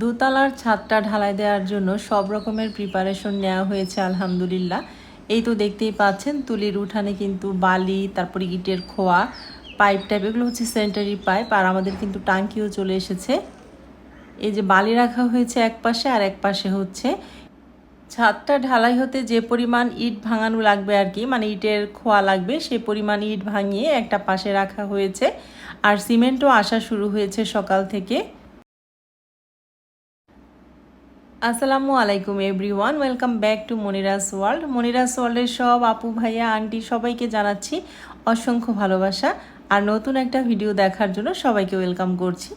দোতলার ছাদটা ঢালাই দেওয়ার জন্য সব রকমের প্রিপারেশন নেওয়া হয়েছে আলহামদুলিল্লাহ। এই তো দেখতেই পাচ্ছেন তুলির উঠানে কিন্তু বালি, তারপরে ইটের খোয়া, পাইপ টাইপ, এগুলো হচ্ছে সেন্টারি পাইপ। আর আমাদের কিন্তু টাঙ্কিও চলে এসেছে। এই যে বালি রাখা হয়েছে এক পাশে, আর এক পাশে হচ্ছে ছাদটা ঢালাই হতে যে পরিমাণ ইট ভাঙানো লাগবে আর কি, মানে ইটের খোয়া লাগবে, সেই পরিমাণ ইট ভাঙিয়ে একটা পাশে রাখা হয়েছে। আর সিমেন্টও আসা শুরু হয়েছে সকাল থেকে। আসসালামু আলাইকুম everyone, welcome back to Monira's world. Monira's ওয়ার্ল্ডের সব আপু ভাইয়া আন্টি সবাইকে জানাচ্ছি অসংখ্য ভালোবাসা। আর নতুন একটা ভিডিও দেখার জন্য সবাইকে ওয়েলকাম করছি।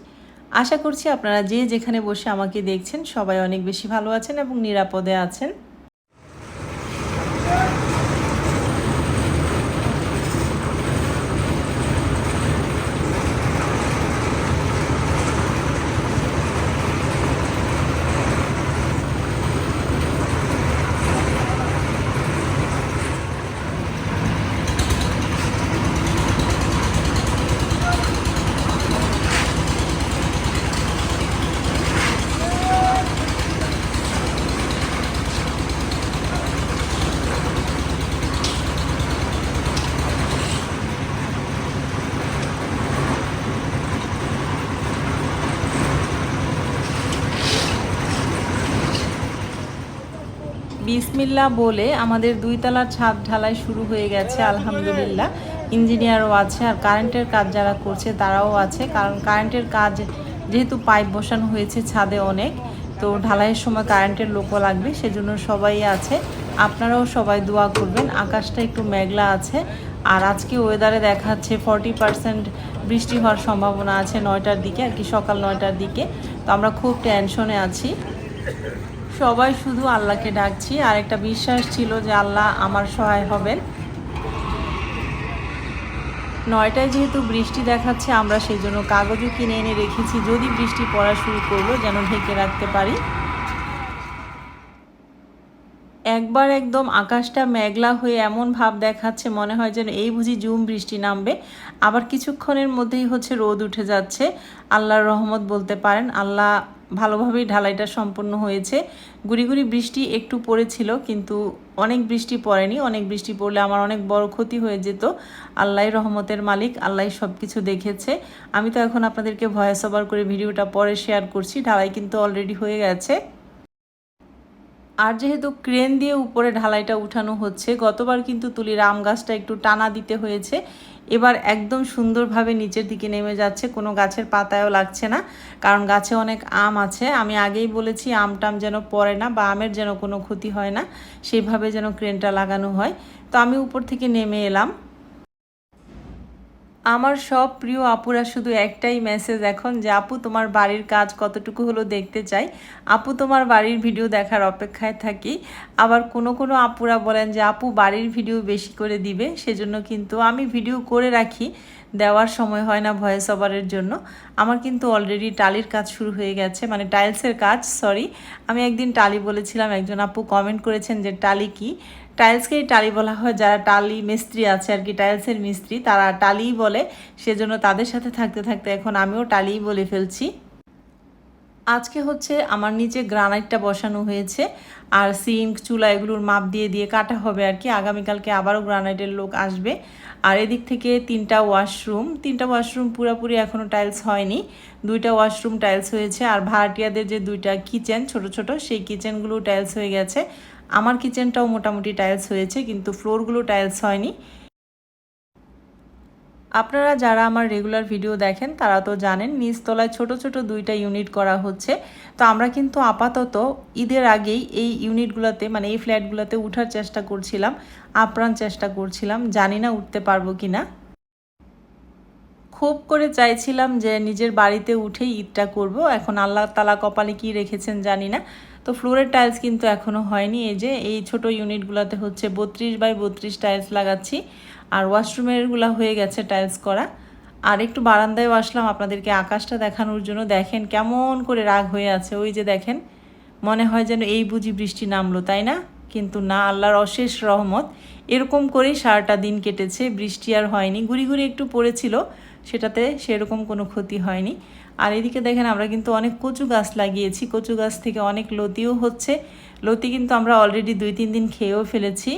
আশা করছি আপনারা যে যেখানে বসে আমাকে দেখছেন সবাই অনেক বেশি ভালো আছেন এবং নিরাপদে আছেন। বিসমিল্লাহ বলে আমাদের 2 তলার ছাদ ঢালাই শুরু হয়ে গেছে আলহামদুলিল্লাহ। ইঞ্জিনিয়ারও আছে, আর কারেন্টের কাজ যারা করছে তারাও আছে, কারণ কারেন্টের কাজ যেহেতু পাইপ বসানো হয়েছে ছাদে অনেক, তো ঢালাইয়ের সময় কারেন্টের লোকও লাগবে, সেজন্য সবাই আছে। আপনারাও সবাই দোয়া করবেন। আকাশটা একটু মেঘলা আছে, আর আজকে ওয়েদারে দেখাচ্ছে 40% বৃষ্টি হওয়ার সম্ভাবনা আছে 9টার দিকে আর কি, সকাল 9টার দিকে। তো আমরা খুব টেনশনে আছি, সবাই শুধু আল্লাহকে ডাকছি, আর একটা বিশ্বাস ছিল যে আল্লাহ আমার সহায় হবেন। 9টায় যেহেতু বৃষ্টি দেখাচ্ছে, আমরা সেই জন্য কাগজও কিনে এনে রেখেছি, যদি বৃষ্টি পড়া শুরু করলো যেন ঢেকে রাখতে পারি। একবার একদম আকাশটা মেঘলা হয়ে এমন ভাব দেখাচ্ছে, মনে হয় যেন এই বুঝি ঝুম বৃষ্টি নামবে। আবার কিছুক্ষণের মধ্যেই হচ্ছে রোদ উঠে যাচ্ছে। আল্লাহর রহমত বলতে পারেন, আল্লাহ ভালোভাবেই ঢালাইটা সম্পূর্ণ হয়েছে। গুড়ি গুড়ি বৃষ্টি একটু পড়েছিল, কিন্তু অনেক বৃষ্টি পড়েনি। অনেক বৃষ্টি পড়লে আমার অনেক বড় ক্ষতি হয়ে যেত। আল্লাহই রহমতের মালিক, আল্লাহই সব কিছু দেখেছে। আমি তো এখন আপনাদেরকে ভয়েস ওভার করে ভিডিওটা পরে শেয়ার করছি। ঢালাই কিন্তু অলরেডি হয়ে গেছে। আর যেহেতু ক্রেন দিয়ে উপরে ঢালাইটা উঠানো হচ্ছে, গতবার কিন্তু তুলির আম গাছটা একটু টানা দিতে হয়েছে, এবার একদম সুন্দরভাবে নিচের দিকে নেমে যাচ্ছে, কোনো গাছের পাতায়ও লাগছে না, কারণ গাছে অনেক আম আছে। আমি আগেই বলেছি আমটাম যেন পড়ে না বা আমের যেন কোনো ক্ষতি হয় না, সেইভাবে যেন ক্রেনটা লাগানো হয়। তো আমি উপর থেকে নেমে এলাম। আমার সব প্রিয় আপুরা শুধু একটাই মেসেজ এখন, যে আপু তোমার বাড়ির কাজ কতটুকু হলো দেখতে চাই, আপু তোমার বাড়ির ভিডিও দেখার অপেক্ষায় থাকি। আবার কোনো কোনো আপুরা বলেন যে আপু বাড়ির ভিডিও বেশি করে দিবে, সেজন্য কিন্তু আমি ভিডিও করে রাখি, দেওয়ার সময় হয় না ভয়েস ওভারের জন্য। আমার কিন্তু অলরেডি টালির কাজ শুরু হয়ে গেছে, মানে টাইলসের কাজ, সরি। আমি একদিন টালি বলেছিলাম, একজন আপু কমেন্ট করেছেন যে টালি কি। টাইলসকেই টালি বলা হয়, যারা টালি মিস্ত্রি আছে আর কি, টাইলসের মিস্ত্রি, তারা টালিই বলে। সেজন্য তাদের সাথে থাকতে থাকতে এখন আমিও টালিই বলে ফেলছি। আজকে হচ্ছে আমার নিচে গ্রানাইটটা বসানো হয়েছে, আর সিঙ্ক চুলা এগুলোর মাপ দিয়ে দিয়ে কাটা হবে আর কি। আগামীকালকে আবারও গ্রানাইটের লোক আসবে। আর এদিক থেকে তিনটা ওয়াশরুম পুরোপুরি এখনও টাইলস হয়নি, 2টা ওয়াশরুম টাইলস হয়েছে। আর ভাড়াটিয়াদের যে 2টা কিচেন ছোট ছোট, সেই কিচেনগুলো টাইলস হয়ে গেছে। আমার কিচেনটাও মোটামুটি টাইলস হয়েছে, কিন্তু ফ্লোরগুলো টাইলস হয়নি। আপনারা যারা আমার রেগুলার ভিডিও দেখেন তারা তো জানেন, নিচতলায় ছোট ছোট 2টা ইউনিট করা হচ্ছে। তো আমরা কিন্তু আপাতত ঈদের আগেই এই ইউনিটগুলোতে, মানে এই ফ্ল্যাটগুলোতে উঠার চেষ্টা করছিলাম, আপ্রাণ চেষ্টা করছিলাম, জানি না উঠতে পারবো কিনা। খুব করে চাইছিলাম যে নিজের বাড়িতে উঠেই ঈদটা করব। এখন আল্লাহ তাআলা কপালে কি রেখেছেন জানি না। তো ফ্লোরের টাইলস কিন্তু এখনও হয়নি। এই যে এই ছোট ইউনিটগুলোতে হচ্ছে 32x32 টাইলস লাগাচ্ছি, আর ওয়াশরুমেরগুলো হয়ে গেছে টাইলস করা। আর একটু বারান্দায়ও আসলাম আপনাদেরকে আকাশটা দেখানোর জন্য। দেখেন কেমন করে রাগ হয়ে আছে, ওই যে দেখেন, মনে হয় যেন এই বুঝি বৃষ্টি নামলো, তাই না? কিন্তু না, আল্লাহর অশেষ রহমত। এরকম করেই সারাটা দিন কেটেছে, বৃষ্টি আর হয়নি। গুড়ি গুড়ি একটু পড়েছিল সেটাতে সেরকম কোনো ক্ষতি হয়নি। আর এদিকে দেখেন আমরা কিন্তু অনেক কচু গাছ লাগিয়েছি, কচু গাছ থেকে অনেক লতিও হচ্ছে। লতি কিন্তু আমরা অলরেডি 2-3 দিন খেয়েও ফেলেছি।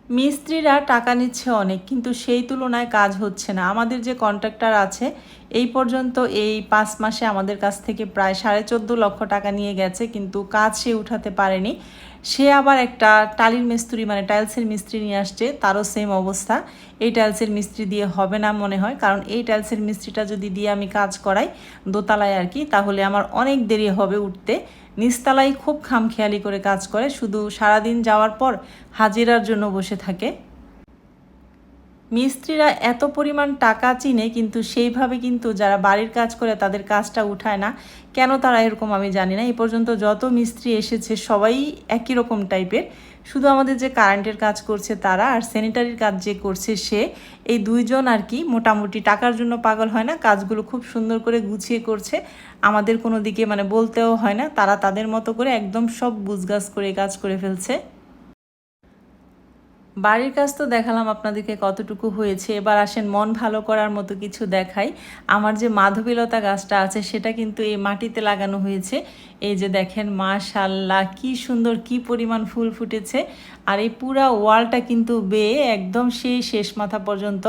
মিস্ত্রিরা টাকা নিচ্ছে অনেক, কিন্তু সেই তুলনায় কাজ হচ্ছে না। আমাদের যে কন্ট্রাক্টর আছে এই পর্যন্ত এই 5 মাসে আমাদের কাছ থেকে প্রায় 14.5 লক্ষ টাকা নিয়ে গেছে, কিন্তু কাজ সে উঠাতে পারেনি। সে আবার একটা টালির মিস্ত্রি মানে টাইলসের মিস্ত্রি নিয়ে আসছে, তারও সেম অবস্থা। এই টাইলসের মিস্ত্রি দিয়ে হবে না মনে হয়, কারণ এই টাইলসের মিস্ত্রিটা যদি দিয়ে আমি কাজ করাই দোতলায় আর কি, তাহলে আমার অনেক দেরি হবে উঠতে। নিচতলায় খুব খামখেয়ালি করে কাজ করে, শুধু সারাদিন যাওয়ার পর হাজিরার জন্য বসে থাকে। মিস্ত্রিরা এত পরিমাণ টাকা চিনে, কিন্তু সেইভাবে কিন্তু যারা বাড়ির কাজ করে তাদের কাজটা উঠায় না। কেন তারা এরকম আমি জানি না। এই পর্যন্ত যত মিস্ত্রি এসেছে সবাই একই রকম টাইপের। শুধু আমাদের যে কারেন্টের কাজ করছে তারা, আর স্যানিটারির কাজ যে করছে সে, এই দুইজন আর কি মোটামুটি টাকার জন্য পাগল হয় না, কাজগুলো খুব সুন্দর করে গুছিয়ে করছে। আমাদের কোনো দিকে মানে বলতেও হয় না, তারা তাদের মতো করে একদম সব গুছগাছ করে কাজ করে ফেলছে। বাড়ির কাজ তো দেখালাম আপনাদেরকে কতটুকু হয়েছে, এবার আসেন মন ভালো করার মতো কিছু দেখাই। আমার যে মাধবীলতা গাছটা আছে সেটা কিন্তু এই মাটিতে লাগানো হয়েছে। এই যে দেখেন মাশাআল্লাহ কি সুন্দর, কি পরিমাণ ফুল ফুটেছে। আর এই পুরা ওয়ালটা কিন্তু বেয়ে একদম সেই শেষ মাথা পর্যন্ত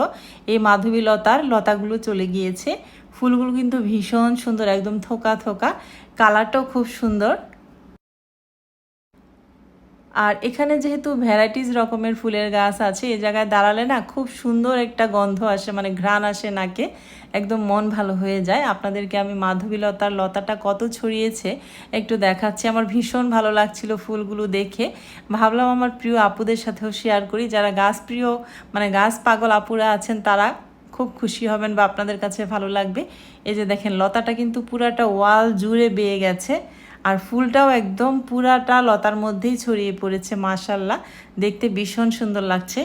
এই মাধবীলতার লতাগুলো চলে গিয়েছে। ফুলগুলো কিন্তু ভীষণ সুন্দর, একদম থোকা থোকা, কালারটাও খুব সুন্দর। আর এখানে যেহেতু ভ্যারাইটিস রকমের ফুলের গাছ আছে, এই জায়গায় দাঁড়ালে না খুব সুন্দর একটা গন্ধ আসে, মানে ঘ্রাণ আসে নাকে, একদম মন ভালো হয়ে যায়। আপনাদেরকে আমি মাধবীলতার লতাটা কত ছড়িয়েছে একটু দেখাচ্ছি। আমার ভীষণ ভালো লাগছিল ফুলগুলো দেখে, ভাবলাম আমার প্রিয় আপুদের সাথেও শেয়ার করি। যারা গাছ প্রিয় মানে গাছ পাগল আপুরা আছেন তারা খুব খুশি হবেন বা আপনাদের কাছে ভালো লাগবে। এই যে দেখেন লতাটা কিন্তু পুরাটা ওয়াল জুড়ে বেয়ে গেছে, আর ফুলটাও একদম পুরাটা লতার মধ্যেই ছড়িয়ে পড়েছে। মাশাআল্লাহ, দেখতে ভীষণ সুন্দর লাগছে।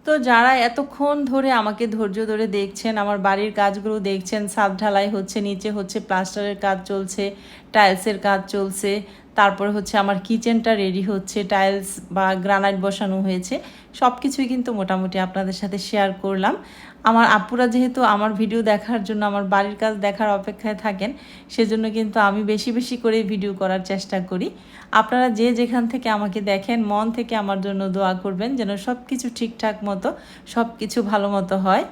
তো যারা এতক্ষণ ধরে আমাকে ধৈর্য ধরে দেখছেন, আমার বাড়ির কাজগুলো দেখছেন, ছাদ ঢালাই হচ্ছে, নিচে হচ্ছে প্লাস্টারের কাজ চলছে, টাইলসের কাজ চলছে, তারপরে হচ্ছে আমার কিচেনটা রেডি হচ্ছে, টাইলস বা গ্রানাইট বসানো হয়েছে, সব কিছুই কিন্তু মোটামুটি আপনাদের সাথে শেয়ার করলাম। আমার আপুরা যেহেতু আমার ভিডিও দেখার জন্য, আমার বাড়ির কাজ দেখার অপেক্ষায় থাকেন, সেজন্য কিন্তু আমি বেশি বেশি করে ভিডিও করার চেষ্টা করি। আপনারা যে যেখান থেকে আমাকে দেখেন মন থেকে আমার জন্য দোয়া করবেন, যেন সব কিছু ঠিকঠাক মতো সব কিছু ভালো মতো হয়।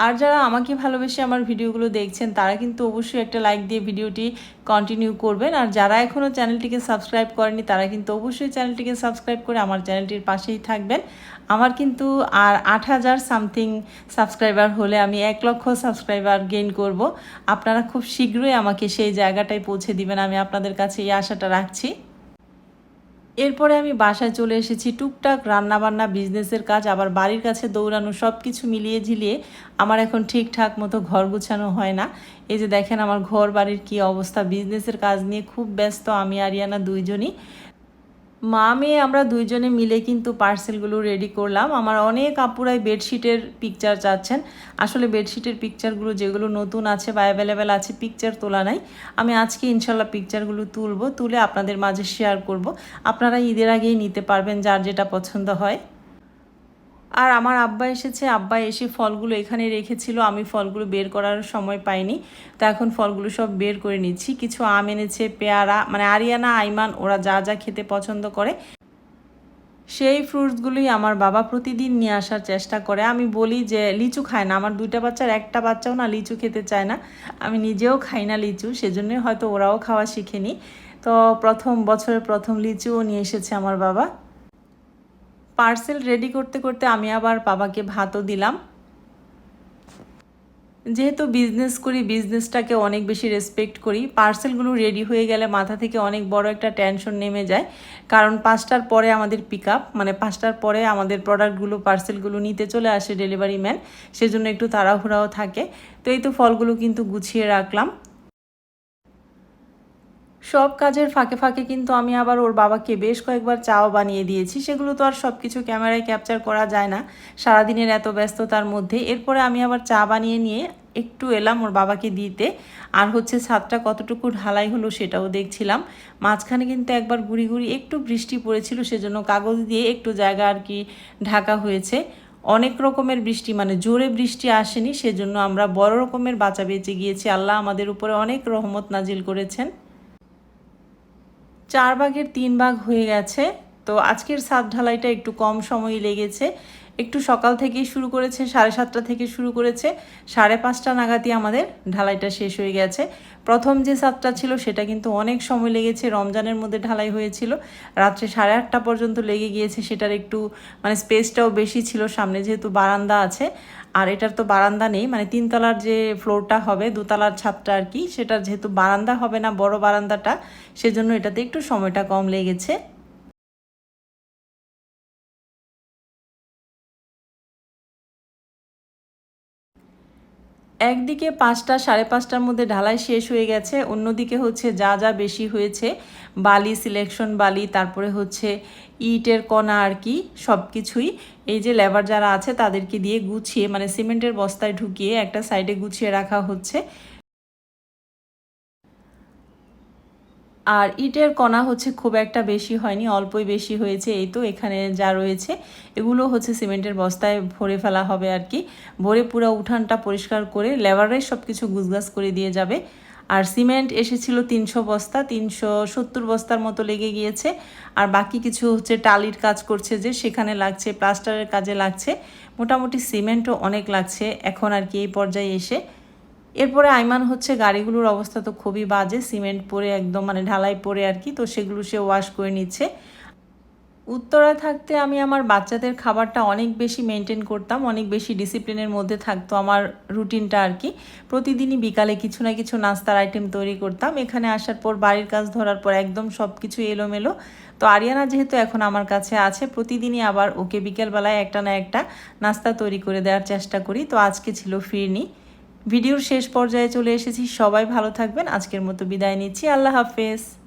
আর যারা আমাকে ভালোবেসে আমার ভিডিওগুলো দেখছেন তারা কিন্তু অবশ্যই একটা লাইক দিয়ে ভিডিওটি কন্টিনিউ করবেন। আর যারা এখনও চ্যানেলটিকে সাবস্ক্রাইব করেনি তারা কিন্তু অবশ্যই চ্যানেলটিকে সাবস্ক্রাইব করে আমার চ্যানেলটির পাশেই থাকবেন। আমার কিন্তু আর 8,000 সামথিং সাবস্ক্রাইবার হলে আমি 1 লক্ষ সাবস্ক্রাইবার গেইন করব। আপনারা খুব শীঘ্রই আমাকে সেই জায়গাটায় পৌঁছে দিবেন, আমি আপনাদের কাছে এই আশাটা রাখছি। এরপরে আমি বাসায় চলে এসেছি। টুকটাক রান্নাবান্না, বিজনেসের কাজ, আবার বাড়ির কাছে দৌড়ানো, সব কিছু মিলিয়ে ঝিলিয়ে আমার এখন ঠিকঠাক মতো ঘর গুছানো হয় না। এই যে দেখেন আমার ঘর বাড়ির কি অবস্থা। বিজনেসের কাজ নিয়ে খুব ব্যস্ত আমি আরিয়ানা দুইজনই, মা মেয়ে আমরা দুইজনে মিলে কিন্তু পার্সেলগুলো রেডি করলাম। আমার অনেক আপুরাই বেডশিটের পিকচার চাচ্ছেন। আসলে বেডশিটের পিকচারগুলো যেগুলো নতুন আছে বা অ্যাভেলেবেল আছে পিকচার তোলা নাই। আমি আজকে ইনশাল্লাহ পিকচারগুলো তুলে আপনাদের মাঝে শেয়ার করব। আপনারা ঈদের আগেই নিতে পারবেন যার যেটা পছন্দ হয়। আর আমার আব্বা এসেছে, আব্বা এসে ফলগুলো এখানে রেখেছিল, আমি ফলগুলো বের করার সময় পাইনি, তো এখন ফলগুলো সব বের করে নিচ্ছি। কিছু আম এনেছে, পেয়ারা, মানে আরিয়ানা আইমান ওরা যা যা খেতে পছন্দ করে সেই ফ্রুটসগুলোই আমার বাবা প্রতিদিন নিয়ে আসার চেষ্টা করে। আমি বলি যে লিচু খায় না, আমার 2টা বাচ্চার একটা বাচ্চাও না লিচু খেতে চায় না, আমি নিজেও খাই না লিচু, সেজন্যই হয়তো ওরাও খাওয়া শিখেনি। তো বছরের প্রথম লিচুও নিয়ে এসেছে আমার বাবা। পার্সেল রেডি করতে করতে আমি আবার বাবাকে ভাতও দিলাম। যেহেতু বিজনেস করি, বিজনেসটাকে অনেক বেশি রেসপেক্ট করি। পার্সেলগুলো রেডি হয়ে গেলে মাথা থেকে অনেক বড় একটা টেনশন নেমে যায়, কারণ 5টার পরে আমাদের পিক আপ, মানে 5টার পরে আমাদের প্রোডাক্টগুলো পার্সেলগুলো নিতে চলে আসে ডেলিভারি ম্যান, সেজন্য একটু তাড়াহুড়াও থাকে। তো এই তো ফলগুলো কিন্তু গুছিয়ে রাখলাম। সব কাজের ফাঁকে ফাঁকে কিন্তু আমি আবার ওর বাবাকে বেশ কয়েকবার চাও বানিয়ে দিয়েছি। সেগুলো তো আর সব কিছু ক্যামেরায় ক্যাপচার করা যায় না সারাদিনের এত ব্যস্ততার মধ্যে। এরপরে আমি আবার চা বানিয়ে নিয়ে একটু এলাম ওর বাবাকে দিতে, আর হচ্ছে ছাদটা কতটুকু ঢালাই হলো সেটাও দেখছিলাম। মাঝখানে কিন্তু একবার গুড়ি গুড়ি একটু বৃষ্টি পড়েছিল, সেজন্য কাগজ দিয়ে একটু জায়গা আর কি ঢাকা হয়েছে। অনেক রকমের বৃষ্টি, মানে জোরে বৃষ্টি আসেনি, সেজন্য আমরা বড় রকমের বাঁচা বেঁচে গিয়েছি। আল্লাহ আমাদের উপরে অনেক রহমত নাজিল করেছেন। 4 ভাগের 3 ভাগ হয়ে গেছে। তো আজকের ছাদ ঢালাইটা একটু কম সময় লেগেছে, একটু সকাল থেকেই শুরু করেছে, 7:30 থেকে শুরু করেছে, 5:30 নাগাদই আমাদের ঢালাইটা শেষ হয়ে গেছে। প্রথম যে ছাদটা ছিল সেটা কিন্তু অনেক সময় লেগেছে, রমজানের মধ্যে ঢালাই হয়েছিল, রাত্রে 8:30 পর্যন্ত লেগে গিয়েছে। সেটার একটু মানে স্পেসটাও বেশি ছিল সামনে, যেহেতু বারান্দা আছে। আর এটার তো বারান্দা নেই, মানে 3 তলার যে ফ্লোরটা হবে, 2 তলার ছাদটা আর কি, সেটার যেহেতু বারান্দা হবে না বড় বারান্দাটা, সেজন্য এটাতে একটু সময়টা কম লেগেছে। একদিকে 5টা 5:30টার মধ্যে ঢালাই শেষ হয়ে গেছে, অন্যদিকে হচ্ছে যা যা বেশি হয়েছে, বালি সিলেকশন বালি, তারপরে হচ্ছে ইটের কণা আর কি, সব কিছুই এই যে লেবার যারা আছে তাদেরকে দিয়ে গুছিয়ে, মানে সিমেন্টের বস্তায় ঢুকিয়ে একটা সাইডে গুছিয়ে রাখা হচ্ছে। আর ইটের কণা হচ্ছে খুব একটা বেশি হয়নি, অল্পই বেশি হয়েছে। এই তো এখানে যা রয়েছে এগুলো হচ্ছে সিমেন্টের বস্তায় ভরে ফেলা হবে আর কি। ভরে পুরো উঠানটা পরিষ্কার করে লেবাররাই সব কিছু গুছগাছ করে দিয়ে যাবে। আর সিমেন্ট এসেছিল 300 বস্তা, 370 বস্তার মতো লেগে গিয়েছে। আর বাকি কিছু হচ্ছে টালির কাজ করছে, যে সেখানে লাগছে, প্লাস্টারের কাজে লাগছে। মোটামুটি সিমেন্টও অনেক লাগছে এখন আর কি এই পর্যায়ে এসে। এরপরে আইমান হচ্ছে গাড়িগুলোর অবস্থা তো খুবই বাজে, সিমেন্ট পরে একদম মানে ঢালাই পরে আর কি, তো সেগুলো সে ওয়াশ করে নিচ্ছে। উত্তরায় থাকতে আমি আমার বাচ্চাদের খাবারটা অনেক বেশি মেনটেন করতাম, অনেক বেশি ডিসিপ্লিনের মধ্যে থাকতো আমার রুটিনটা আর কি। প্রতিদিনই বিকালে কিছু না কিছু নাস্তার আইটেম তৈরি করতাম। এখানে আসার পর বাড়ির কাজ ধরার পর একদম সব কিছু এলোমেলো। তো আরিয়ানা যেহেতু এখন আমার কাছে আছে, প্রতিদিনই আবার ওকে বিকেলবেলায় একটা না একটা নাস্তা তৈরি করে দেওয়ার চেষ্টা করি। তো আজকে ছিল ফিরনি। ভিডিওর শেষ পর্যায়ে চলে এসেছি, সবাই ভালো থাকবেন, আজকের মতো বিদায় নিচ্ছি, আল্লাহ হাফেজ।